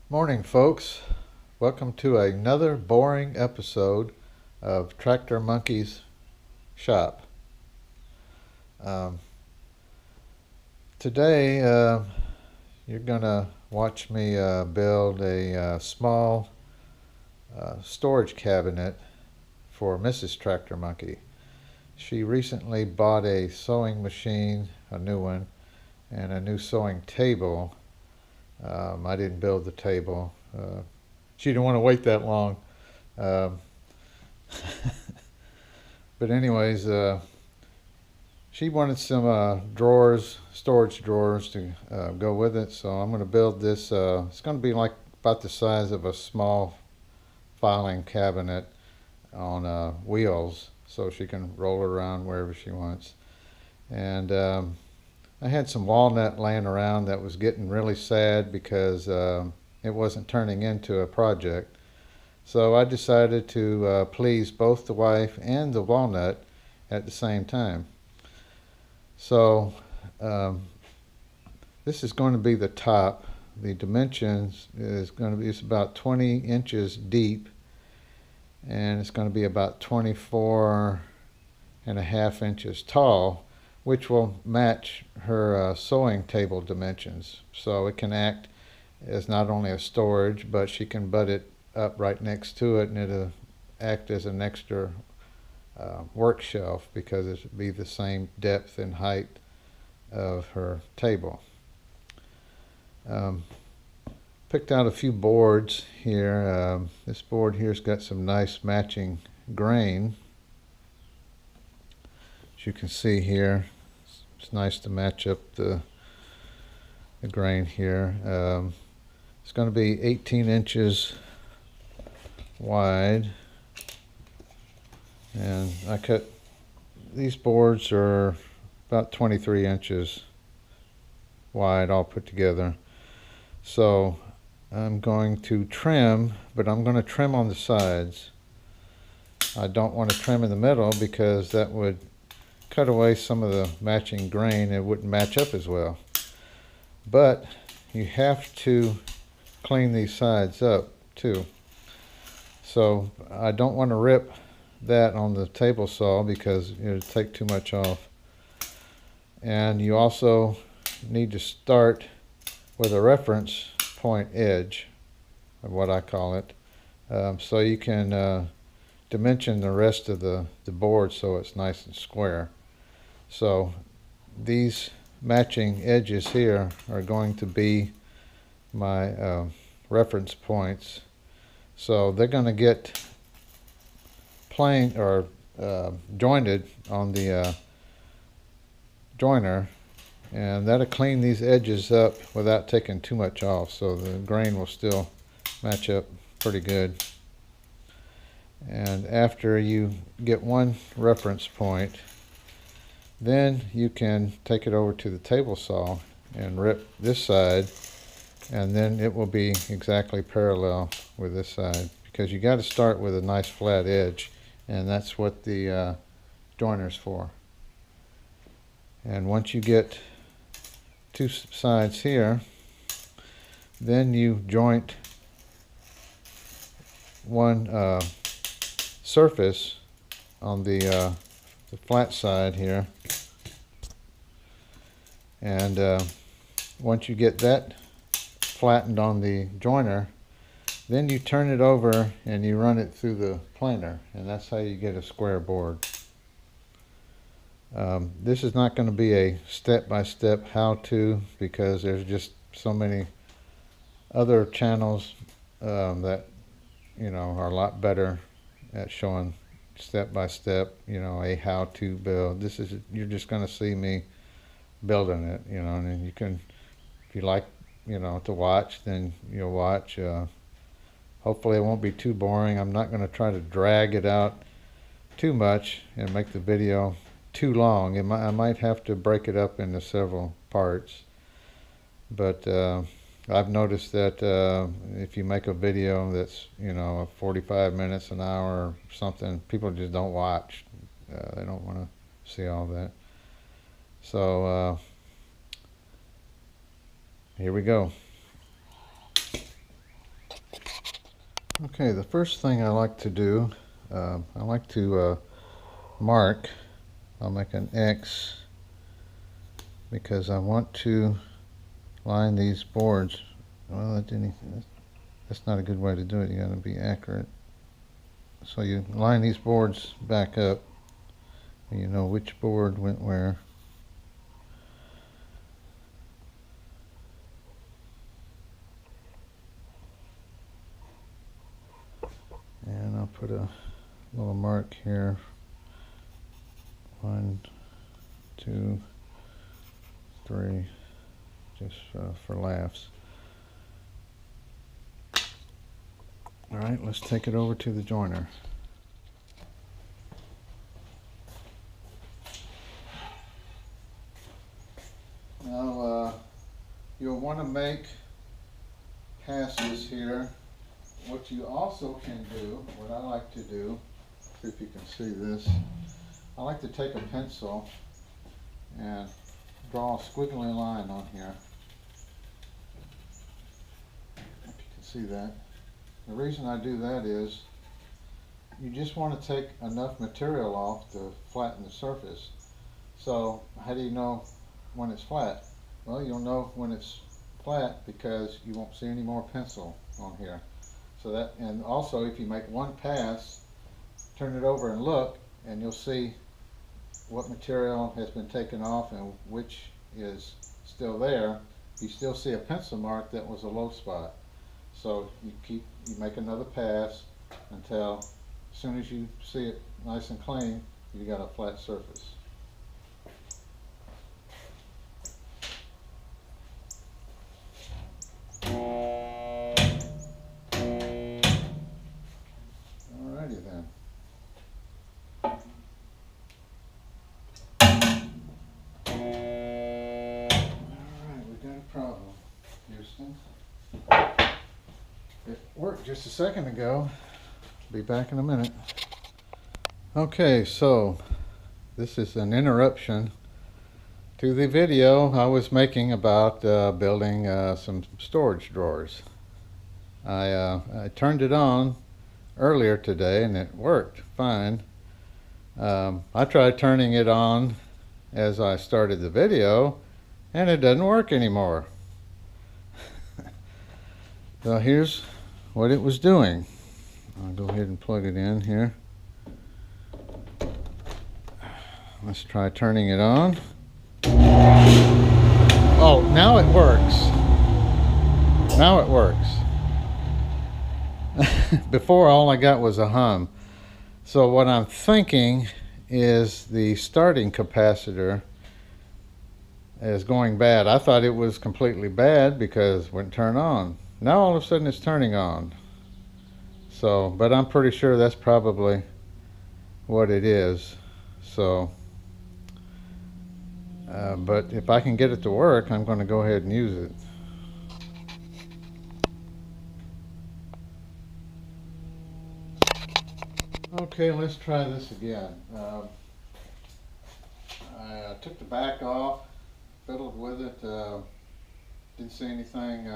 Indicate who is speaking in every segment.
Speaker 1: Morning, folks. Welcome to another boring episode of Tractor Monkey's shop. Um, Today, you're gonna watch me build a small storage cabinet for Mrs. Tractor Monkey. She recently bought a sewing machine, a new one, and a new sewing table. I didn't build the table. She didn't want to wait that long. Um, but anyways, she wanted some drawers, storage drawers to go with it. So I'm going to build this. It's going to be like about the size of a small filing cabinet on wheels, so she can roll it around wherever she wants. And I had some walnut laying around that was getting really sad because it wasn't turning into a project. So I decided to please both the wife and the walnut at the same time. So this is going to be the top. The dimensions is going to be, it's about 20 inches deep, and it's going to be about 24.5 inches tall, which will match her sewing table dimensions. So it can act as not only a storage, but she can butt it up right next to it, and it'll act as an extra work shelf because it would be the same depth and height of her table. Picked out a few boards here. This board here's got some nice matching grain. As you can see here, it's nice to match up the grain here. It's going to be 18 inches wide, and I cut these boards are about 23 inches wide all put together. So I'm going to trim, but I'm going to trim on the sides. I don't want to trim in the middle because that would cut away some of the matching grain. It wouldn't match up as well. But you have to clean these sides up too. So I don't want to rip that on the table saw because it would take too much off. And you also need to start with a reference point edge, of what I call it, so you can dimension the rest of the board so it's nice and square. So these matching edges here are going to be my reference points. So they're going to get plain or jointed on the joiner, and that'll clean these edges up without taking too much off, so the grain will still match up pretty good. And after you get one reference point, then you can take it over to the table saw and rip this side, and then it will be exactly parallel with this side, because you got to start with a nice flat edge, and that's what the joiner's for. And once you get two sides here, then you joint one surface on the flat side here, and once you get that flattened on the joiner, then you turn it over and you run it through the planer, and that's how you get a square board. This is not going to be a step-by-step how-to, because there's just so many other channels that are a lot better at showing step-by-step, a how-to build. This is, you're just going to see me building it, and then you can, if you like, to watch, then you'll watch. Hopefully it won't be too boring. I'm not going to try to drag it out too much and make the video too long. I might have to break it up into several parts, but I've noticed that if you make a video that's 45 minutes, an hour or something, people just don't watch. They don't want to see all that. So here we go. Okay, the first thing I like to do, I like to mark. I'll make an X because I want to line these boards. Well, that's not a good way to do it. You got to be accurate. So you line these boards back up and you know which board went where. And I'll put a little mark here. 1, 2, 3, just for laughs. All right, let's take it over to the joiner. Now, you'll want to make passes here. What you also can do, what I like to do, see if you can see this, I like to take a pencil and draw a squiggly line on here. If you can see that. The reason I do that is you just want to take enough material off to flatten the surface. So how do you know when it's flat? Well, you'll know when it's flat because you won't see any more pencil on here. So that, and also if you make one pass, turn it over and look, and you'll see what material has been taken off and which is still there. You still see a pencil mark that was a low spot. So you make another pass until as soon as you see it nice and clean, you got a flat surface. Alrighty then. Alright, we got a problem, Houston. It worked just a second ago. Be back in a minute. Okay, so this is an interruption to the video I was making about building some storage drawers. I turned it on earlier today and it worked fine. I tried turning it on as I started the video and it doesn't work anymore. So here's what it was doing. I'll go ahead and plug it in here. Let's try turning it on. Oh, now it works. Now it works. Before all I got was a hum. So what I'm thinking is the starting capacitor is going bad. I thought it was completely bad because it wouldn't turn on. Now all of a sudden it's turning on. So, but I'm pretty sure that's probably what it is. So, but if I can get it to work, I'm going to go ahead and use it. Okay, let's try this again. I took the back off, fiddled with it, didn't see anything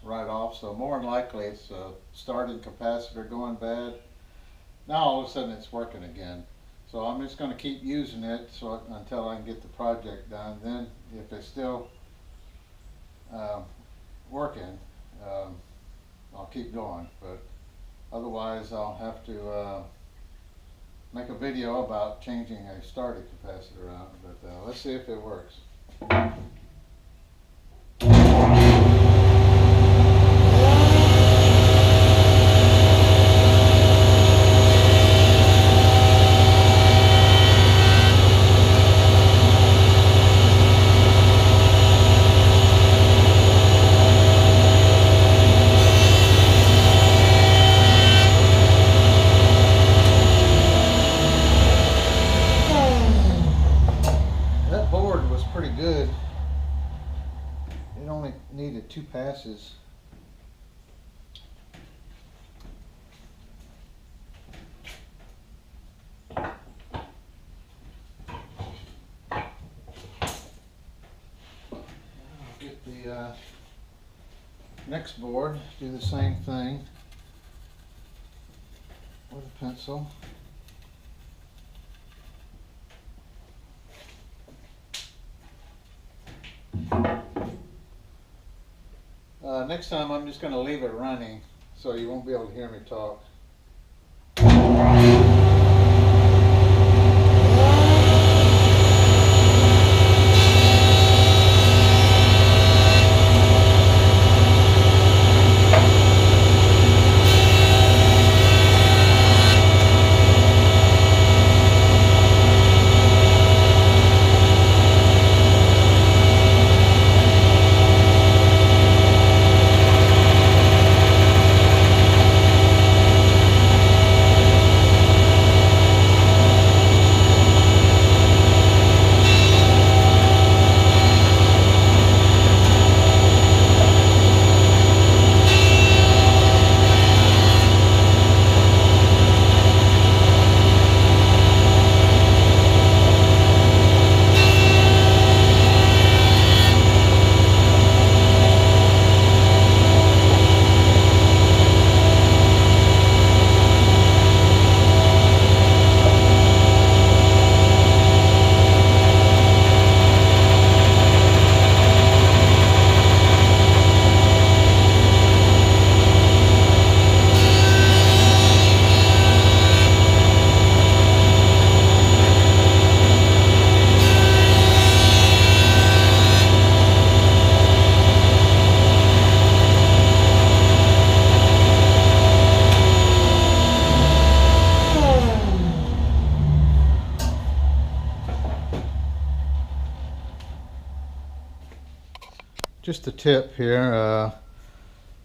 Speaker 1: right off, so more than likely it's a starting capacitor going bad. Now all of a sudden it's working again. So I'm just going to keep using it until I can get the project done. Then if it's still working, I'll keep going, but otherwise I'll have to make a video about changing a starter capacitor out, but let's see if it works. Pretty good. It only needed 2 passes. I'll get the next board, do the same thing. with a pencil. Next time I'm just going to leave it running so you won't be able to hear me talk. Just a tip here,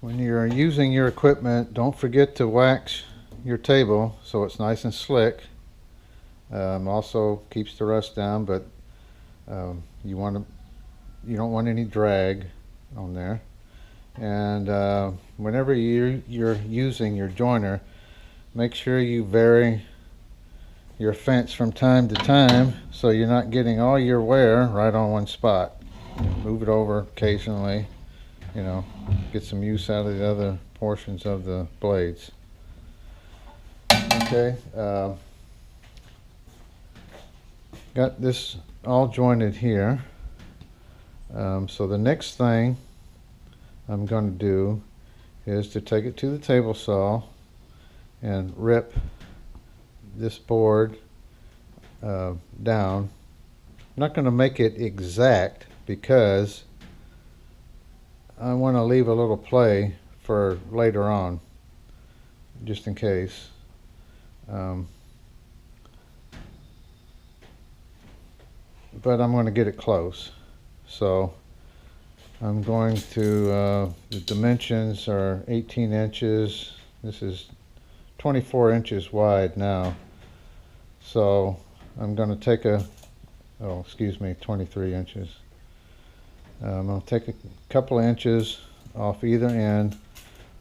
Speaker 1: when you're using your equipment, don't forget to wax your table so it's nice and slick. Also keeps the rust down, but you don't want any drag on there. And whenever you're using your joiner, make sure you vary your fence from time to time so you're not getting all your wear right on one spot. Move it over occasionally, you know, get some use out of the other portions of the blades. Okay, got this all jointed here. So the next thing I'm going to do is to take it to the table saw and rip this board down. I'm not going to make it exact because I want to leave a little play for later on, just in case. But I'm going to get it close. So I'm going to, the dimensions are 18 inches. This is 24 inches wide now. So I'm going to take 23 inches. I'm going to take a couple of inches off either end,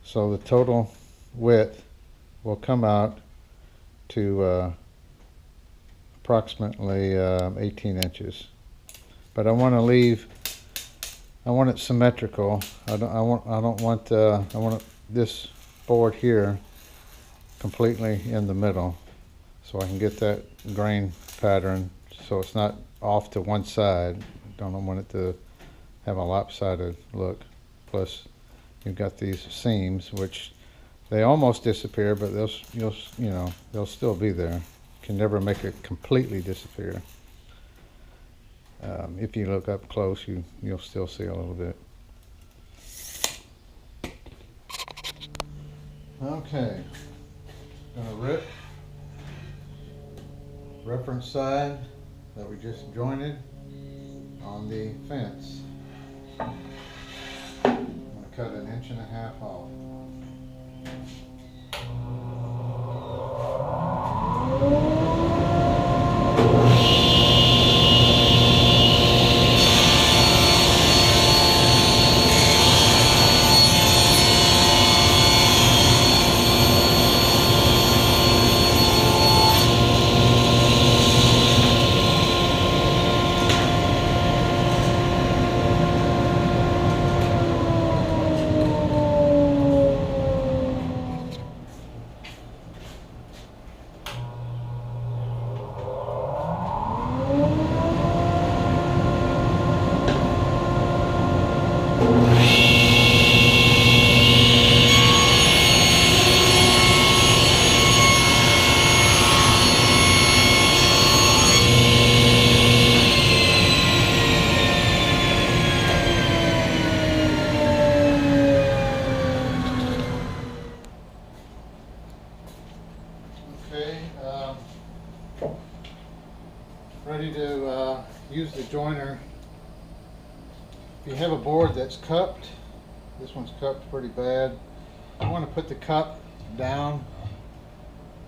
Speaker 1: so the total width will come out to approximately 18 inches. But I want it symmetrical. I want this board here completely in the middle, so I can get that grain pattern so it's not off to one side. Don't want it to have a lopsided look. Plus you've got these seams, which they almost disappear, but they'll still be there. Can never make it completely disappear. If you look up close, you'll still see a little bit. Okay, gonna rip reference side that we just jointed on the fence. I'm gonna cut 1.5 inches off. joiner, if you have a board that's cupped, this one's cupped pretty bad, you want to put the cup down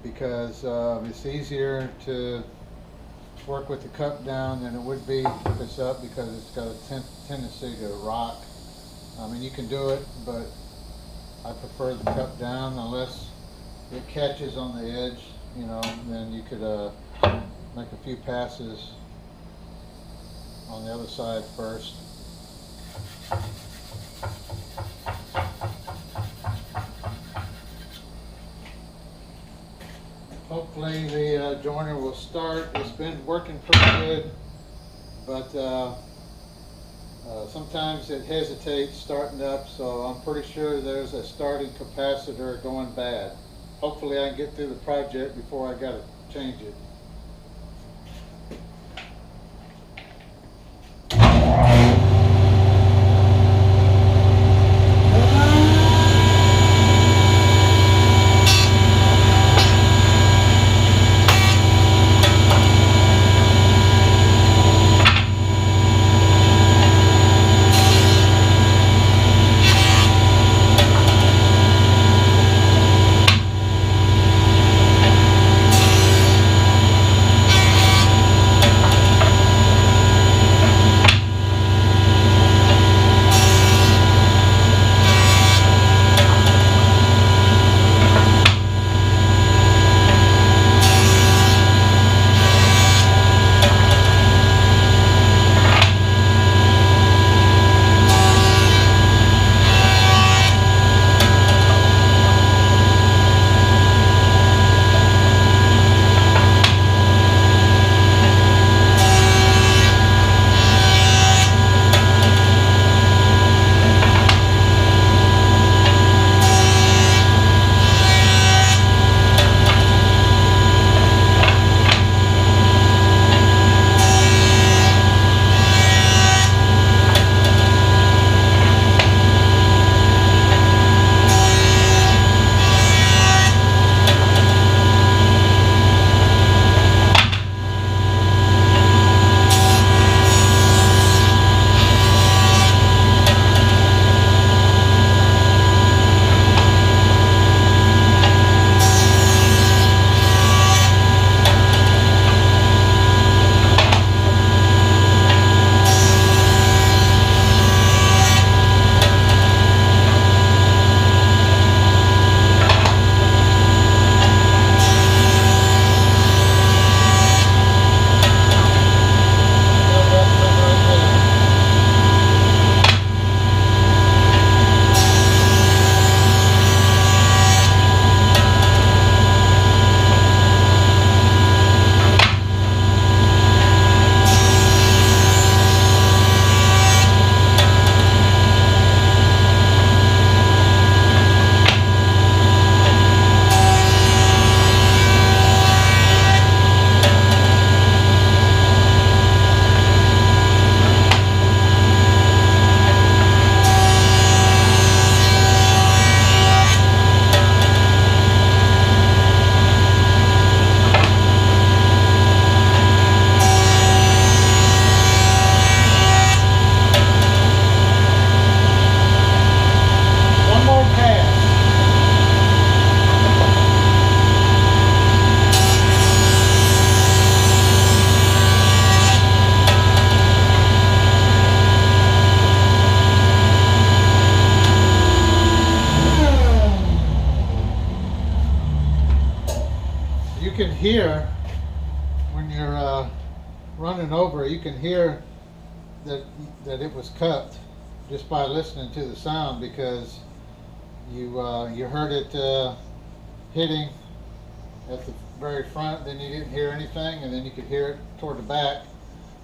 Speaker 1: because it's easier to work with the cup down than it would be if it's up, because it's got a tendency to rock. I mean, you can do it, but I prefer the cup down unless it catches on the edge, you know, then you could make a few passes on the other side first. Hopefully the joiner will start. It's been working pretty good, but sometimes it hesitates starting up, so I'm pretty sure there's a starting capacitor going bad. Hopefully I can get through the project before I gotta change it. Can hear when you're running over, you can hear that it was cupped just by listening to the sound, because you heard it hitting at the very front, then you didn't hear anything, and then you could hear it toward the back,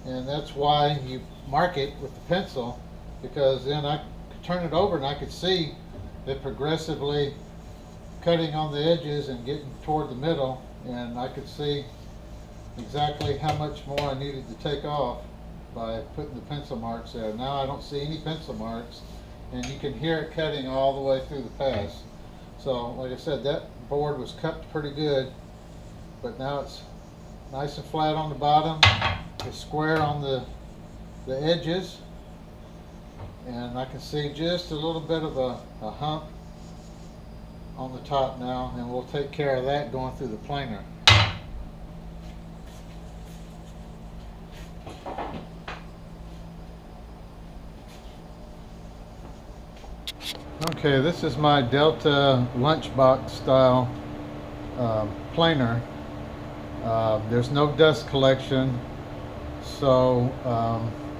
Speaker 1: and that's why you mark it with the pencil, because then I could turn it over and I could see it progressively cutting on the edges and getting toward the middle, and I could see exactly how much more I needed to take off by putting the pencil marks there. Now I don't see any pencil marks, and you can hear it cutting all the way through the pass. So like I said, that board was cupped pretty good, but now it's nice and flat on the bottom, it's square on the the edges, and I can see just a little bit of a hump on the top now, and we'll take care of that going through the planer. Okay, this is my Delta lunchbox style planer. There's no dust collection, so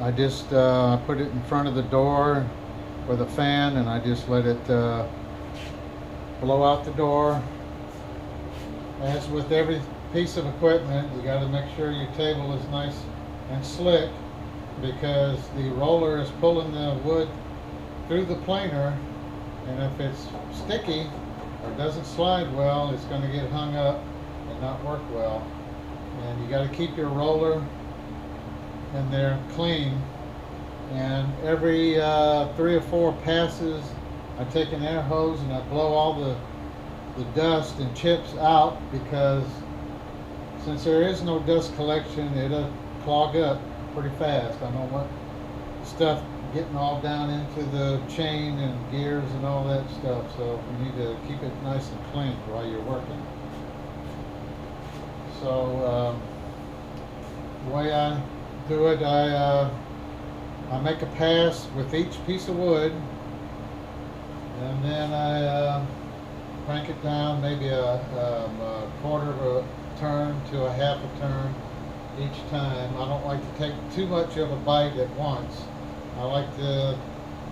Speaker 1: I just put it in front of the door with a fan, and I just let it blow out the door. As with every piece of equipment, you got to make sure your table is nice and slick, because the roller is pulling the wood through the planer, and if it's sticky or doesn't slide well, it's going to get hung up and not work well. And you got to keep your roller in there clean, and every 3 or 4 passes I take an air hose and I blow all the dust and chips out, because since there is no dust collection, it'll clog up pretty fast. I don't want stuff getting all down into the chain and gears and all that stuff, so you need to keep it nice and clean while you're working. So the way I do it, I make a pass with each piece of wood, and then I crank it down maybe a quarter of a turn to a half a turn each time. I don't like to take too much of a bite at once. I like to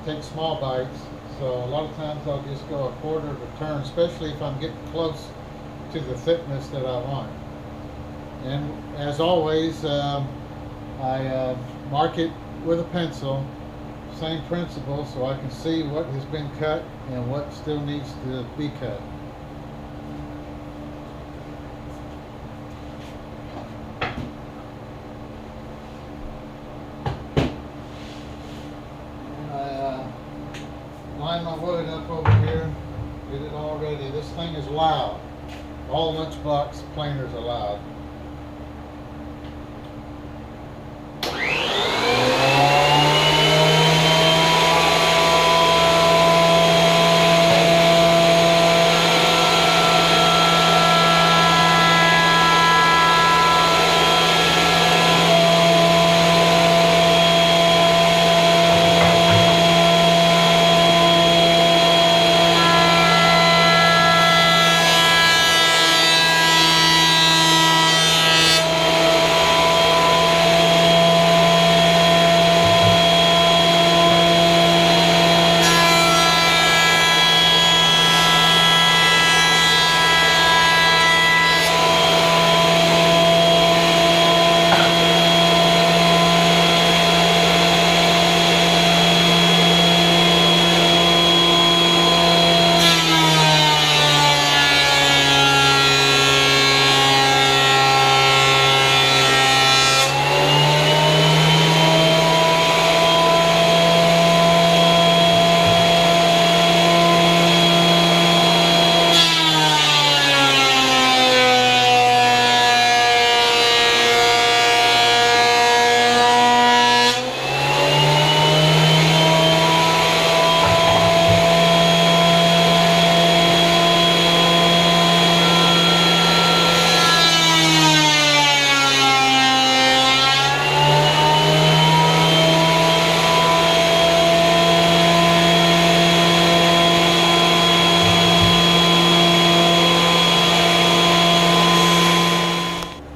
Speaker 1: take small bites, so a lot of times I'll just go a quarter of a turn, especially if I'm getting close to the thickness that I want. And as always, I mark it with a pencil, same principle, so I can see what has been cut and what still needs to be cut. Line my wood up over here, get it all ready. This thing is loud. All lunchbox planers are loud.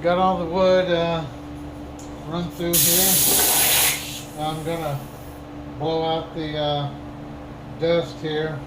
Speaker 1: Got all the wood run through here. I'm gonna blow out the dust here.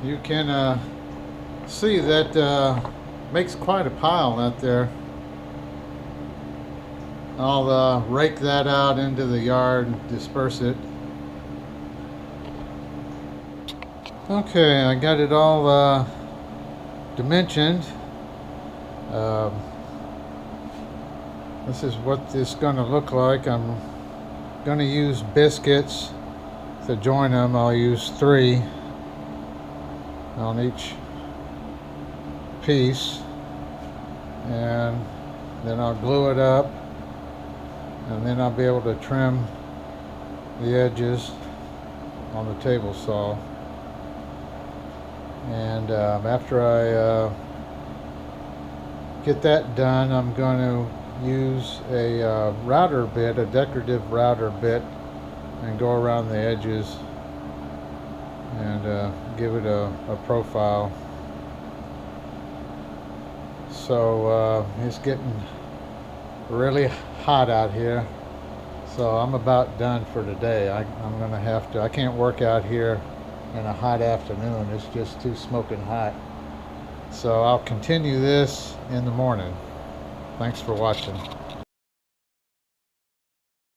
Speaker 1: You can see that makes quite a pile out there. I'll rake that out into the yard and disperse it. Okay, I got it all dimensioned. This is what it's going to look like. I'm going to use biscuits to join them. I'll use 3 on each piece, and then I'll glue it up, and then I'll be able to trim the edges on the table saw. And after I get that done, I'm going to use a router bit, a decorative router bit, and go around the edges and give it a profile. So it's getting really hot out here, so I'm about done for today. I'm gonna have to, I can't work out here in a hot afternoon. It's just too smoking hot. So I'll continue this in the morning. Thanks for watching.